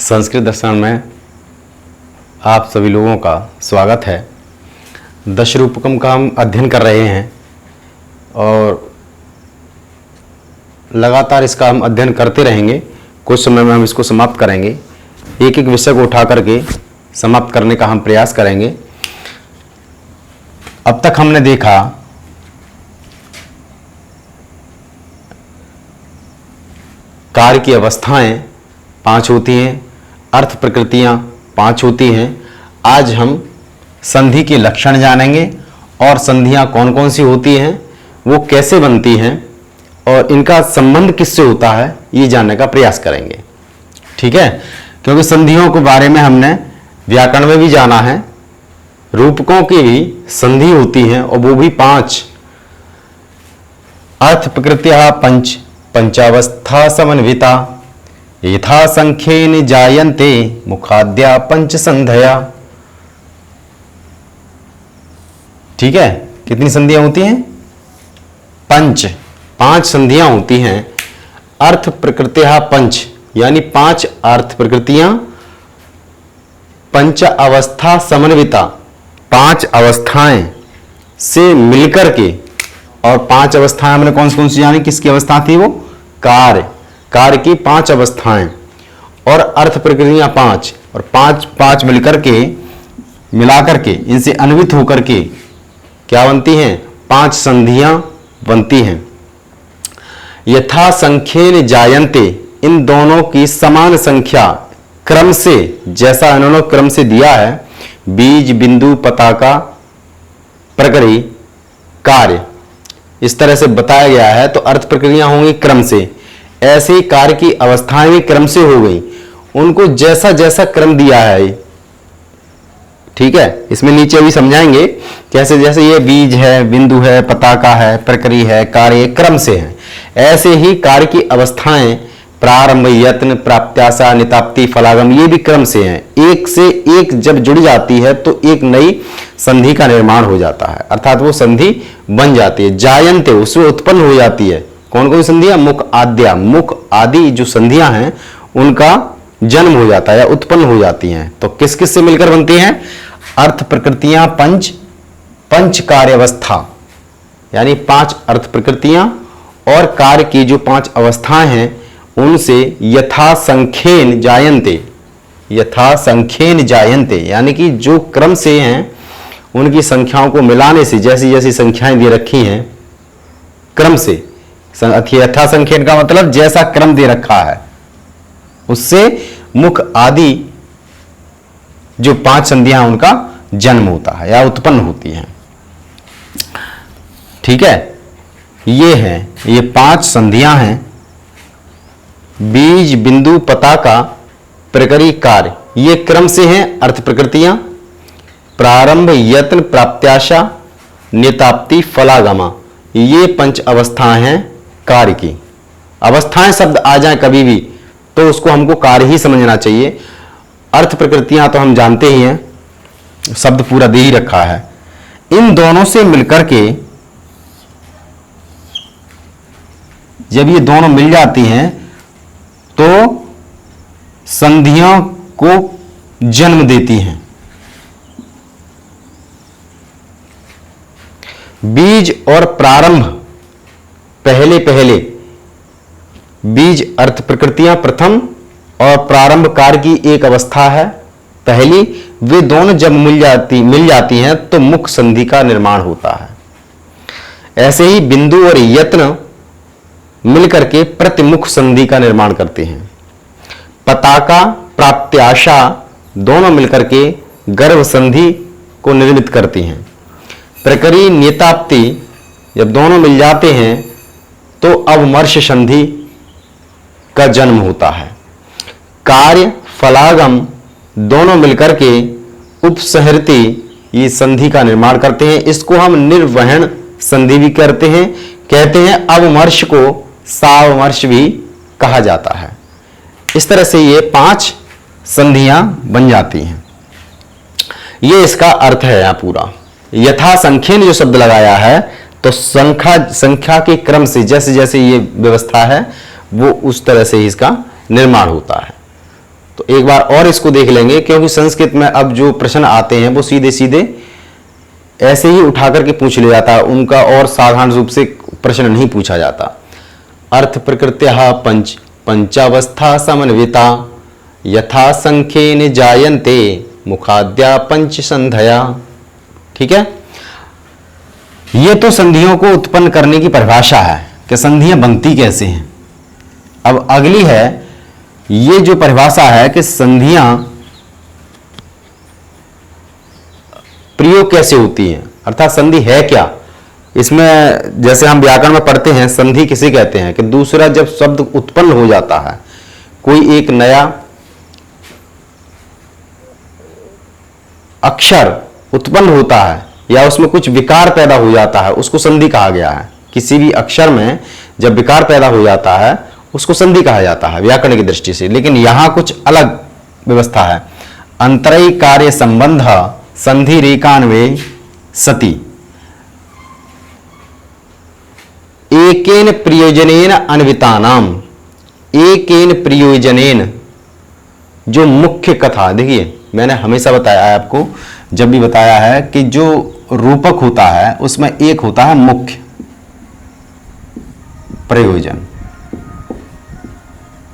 संस्कृत दर्शन में आप सभी लोगों का स्वागत है। दशरूपकम का हम अध्ययन कर रहे हैं और लगातार इसका हम अध्ययन करते रहेंगे। कुछ समय में हम इसको समाप्त करेंगे। एक एक विषय को उठा करके समाप्त करने का हम प्रयास करेंगे। अब तक हमने देखा कार्य की अवस्थाएं 5 होती हैं, अर्थ प्रकृतियां 5 होती हैं। आज हम संधि के लक्षण जानेंगे और संधियां कौन कौन सी होती हैं, वो कैसे बनती हैं और इनका संबंध किससे होता है, ये जानने का प्रयास करेंगे। ठीक है, क्योंकि संधियों के बारे में हमने व्याकरण में भी जाना है। रूपकों की भी संधि होती है और वो भी 5। अर्थ प्रकृत्या पंचावस्था समन्विता यथा संख्येन जायन्ते मुखाद्या पंच संधया। ठीक है, कितनी संधियां होती हैं? 5 संधियां होती हैं। अर्थ प्रकृत्या पंच यानी 5 अर्थ प्रकृतियां, पंच अवस्था समन्विता 5 अवस्थाएं से मिलकर के। और 5 अवस्थाएं हमने कौन सी जानी, किसकी अवस्था थी वो? कार्य की 5 अवस्थाएं और अर्थ प्रक्रिया 5 और 5 मिलाकर के इनसे अन्वित होकर के क्या बनती हैं? 5 संधियां बनती हैं। यथा संख्येन जायन्ते, इन दोनों की समान संख्या क्रम से, जैसा इन्होंने क्रम से दिया है, बीज बिंदु पताका प्रकृति कार्य, इस तरह से बताया गया है। तो अर्थ प्रक्रिया होंगी क्रम से, ऐसे ही कार्य की अवस्थाएं भी क्रम से हो गई। उनको जैसा जैसा क्रम दिया है, ठीक है, इसमें नीचे भी समझाएंगे कैसे, जैसे ये बीज है, बिंदु है, पताका है, प्रक्रिया है, कार्य क्रम से है। ऐसे ही कार्य की अवस्थाएं प्रारंभ, यत्न, प्राप्त्याशा, निताप्ति, फलागम, ये भी क्रम से हैं। एक से एक जब जुड़ जाती है तो एक नई संधि का निर्माण हो जाता है, अर्थात वो संधि बन जाती है। जायन्ते, उससे उत्पन्न हो जाती है। कौन कौन संधियां? मुख आद्या, मुख आदि जो संधियां हैं उनका जन्म हो जाता है या उत्पन्न हो जाती हैं। तो किस किस से मिलकर बनती हैं? अर्थ प्रकृतियां पंच कार्य अवस्था यानी 5 अर्थ प्रकृतियां और कार्य की जो 5 अवस्थाएं हैं उनसे यथा संख्येन जायन्ते यानी कि जो क्रम से हैं उनकी संख्याओं को मिलाने से, जैसी जैसी संख्याएं दे रखी हैं क्रम से, यथा संख्येन का मतलब जैसा क्रम दे रखा है उससे मुख आदि जो 5 संधियां उनका जन्म होता है या उत्पन्न होती हैं। ठीक है, ये 5 संधियां हैं। बीज बिंदु पताका प्रकृति कार्य, ये क्रम से हैं अर्थ प्रकृतियां। प्रारंभ, यत्न, प्राप्त्याशा, निताप्ति, फलागमा, ये 5 अवस्थाएं हैं कार्य की। अवस्थाएं शब्द आ जाए कभी भी तो उसको हमको कार्य ही समझना चाहिए। अर्थ प्रकृतियां तो हम जानते ही हैं, शब्द पूरा दे ही रखा है। इन दोनों से मिलकर के जब ये दोनों मिल जाती हैं तो संधियों को जन्म देती हैं। बीज और प्रारंभ पहले बीज अर्थ प्रकृतियां प्रथम और प्रारंभ कार्य की एक अवस्था है पहली, वे दोनों जब मिल जाती हैं तो मुख संधि का निर्माण होता है। ऐसे ही बिंदु और यत्न मिलकर के प्रतिमुख संधि का निर्माण करते हैं। पताका, प्राप्त्याशा दोनों मिलकर के गर्भ संधि को निर्मित करती हैं। प्रकृति, निताप्ति जब दोनों मिल जाते हैं तो अवमर्श संधि का जन्म होता है। कार्य, फलागम दोनों मिलकर के उपसंहृति ये संधि का निर्माण करते हैं। इसको हम निर्वहन संधि भी कहते हैं। अवमर्श को सावमर्श भी कहा जाता है। इस तरह से ये 5 संधियां बन जाती हैं। ये इसका अर्थ है यहाँ पूरा। यथा संख्येन जो शब्द लगाया है तो संख्या के क्रम से जैसे जैसे ये व्यवस्था है वो उस तरह से ही इसका निर्माण होता है। तो एक बार और इसको देख लेंगे, क्योंकि संस्कृत में अब जो प्रश्न आते हैं वो सीधे सीधे ऐसे ही उठा करके पूछ लिया जाता है, उनका और साधारण रूप से प्रश्न नहीं पूछा जाता। अर्थ प्रकृत्या पंचावस्था समन्विता यथा संख्येन जायन्ते मुखाद्या पंच संधया। ठीक है, ये तो संधियों को उत्पन्न करने की परिभाषा है कि संधियां बनती कैसे हैं। अब अगली है ये जो परिभाषा है कि संधियां प्रयोग कैसे होती हैं, अर्थात संधि है क्या। इसमें जैसे हम व्याकरण में पढ़ते हैं, संधि किसे कहते हैं कि दूसरा जब शब्द उत्पन्न हो जाता है, कोई एक नया अक्षर उत्पन्न होता है या उसमें कुछ विकार पैदा हो जाता है, उसको संधि कहा गया है। किसी भी अक्षर में जब विकार पैदा हो जाता है उसको संधि कहा जाता है व्याकरण की दृष्टि से। लेकिन यहां कुछ अलग व्यवस्था है। अंतरय कार्य संबंध संधि रेखान्वये सति एकेन प्रयोजनेन अन्वितानाम। एकेन प्रयोजनेन, जो मुख्य कथा, देखिए मैंने हमेशा बताया है आपको, जब भी बताया है कि जो रूपक होता है उसमें एक होता है मुख्य प्रयोजन,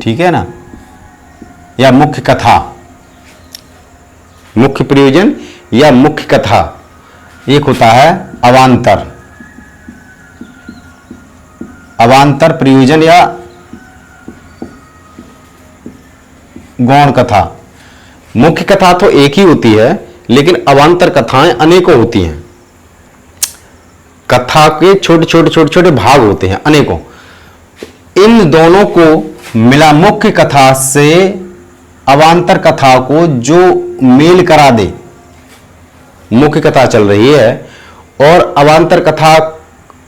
ठीक है ना, या मुख्य कथा, मुख्य प्रयोजन या मुख्य कथा। एक होता है अवांतर, अवांतर प्रयोजन या गौण कथा। मुख्य कथा तो एक ही होती है, लेकिन अवांतर कथाएं अनेकों होती हैं। कथा के छोटे छोटे छोटे छोटे भाग होते हैं अनेकों। इन दोनों को मिला, मुख्य कथा से अवांतर कथा को जो मेल करा दे, मुख्य कथा चल रही है और अवांतर कथा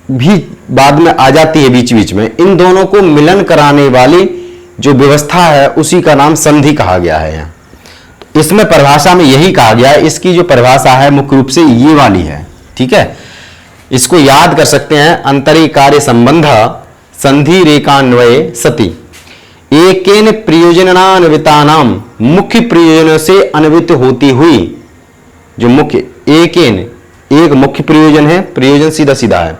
भी बाद में आ जाती है बीच बीच में, इन दोनों को मिलन कराने वाली जो व्यवस्था है उसी का नाम संधि कहा गया है। यहाँ इसमें परिभाषा में यही कहा गया है, इसकी जो परिभाषा है मुख्य रूप से ये वाली है। ठीक है, इसको याद कर सकते हैं। अंतरी कार्य संबंध संधि रेखान्वये सति एकेन प्रयोजनान्वितानाम, मुख्य प्रयोजनों से अन्वित होती हुई, जो मुख्य एकेन, एक मुख्य प्रयोजन है, प्रयोजन सीधा सीधा है,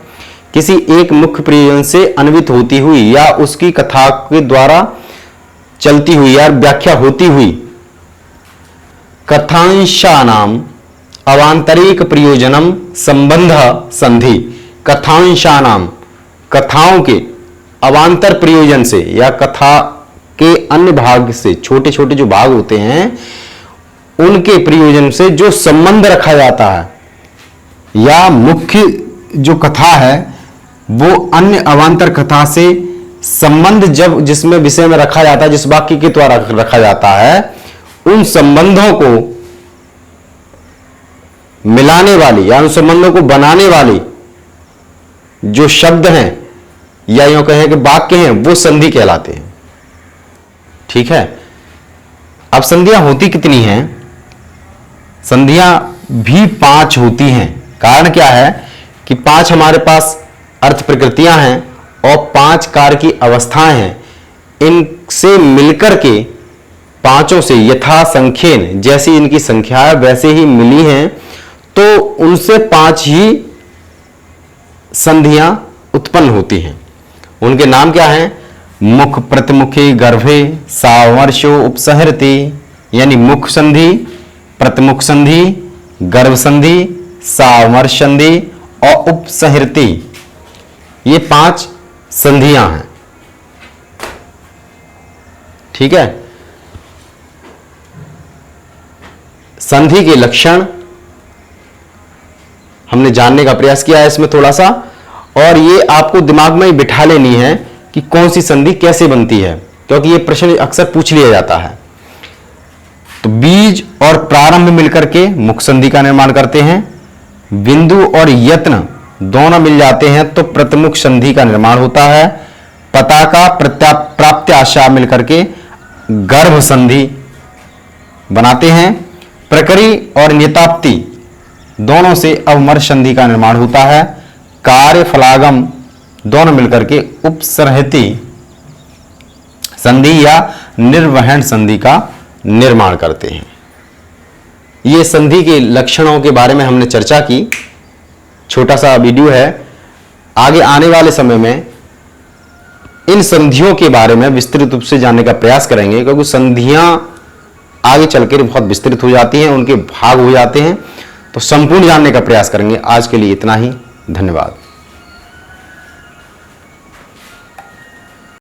किसी एक मुख्य प्रयोजन से अन्वित होती हुई या उसकी कथा के द्वारा चलती हुई या व्याख्या होती हुई कथांशानाम अवांतरिक प्रयोजनम संबंध संधि। कथांशानाम, कथाओं के अवांतर प्रयोजन से या कथा के अन्य भाग से, छोटे छोटे जो भाग होते हैं उनके प्रयोजन से जो संबंध रखा जाता है, या मुख्य जो कथा है वो अन्य अवांतर कथा से संबंध जब जिसमें विषय में रखा जाता है, जिस वाक्य के द्वारा रखा जाता है, उन संबंधों को मिलाने वाली या उन संबंधों को बनाने वाली जो शब्द हैं या यूं कहें कि वाक्य हैं, वो संधि कहलाते हैं। ठीक है, अब संधियां होती कितनी हैं? संधियां भी 5 होती हैं। कारण क्या है कि 5 हमारे पास अर्थ प्रकृतियां हैं और 5 कार्य की अवस्थाएं हैं। इनसे मिलकर के पांचों से यथा संख्येन, जैसी इनकी संख्या है वैसे ही मिली हैं, तो उनसे 5 ही संधियां उत्पन्न होती हैं। उनके नाम क्या हैं? मुख प्रतिमुखी गर्भे सावर्षो उपसहरती, यानी मुख संधि, प्रतिमुख संधि, गर्भ संधि, सावर्ष संधि और उपसहरती। ये 5 संधियां हैं। ठीक है, संधि के लक्षण हमने जानने का प्रयास किया है इसमें थोड़ा सा, और ये आपको दिमाग में ही बिठा लेनी है कि कौन सी संधि कैसे बनती है, क्योंकि ये प्रश्न अक्सर पूछ लिया जाता है। तो बीज और प्रारंभ मिलकर के मुख संधि का निर्माण करते हैं। बिंदु और यत्न दोनों मिल जाते हैं तो प्रतिमुख संधि का निर्माण होता है। पताका प्राप्त्याशा मिलकर के गर्भ संधि बनाते हैं। प्रकरी और निताप्ति दोनों से अवमर्श संधि का निर्माण होता है। कार्य फलागम दोनों मिलकर के उपसर्हति संधि या निर्वहन संधि का निर्माण करते हैं। ये संधि के लक्षणों के बारे में हमने चर्चा की, छोटा सा वीडियो है। आगे आने वाले समय में इन संधियों के बारे में विस्तृत रूप से जानने का प्रयास करेंगे, क्योंकि संधियां आगे चलकर बहुत विस्तृत हो जाती हैं, उनके भाग हो जाते हैं, तो संपूर्ण जानने का प्रयास करेंगे। आज के लिए इतना ही, धन्यवाद।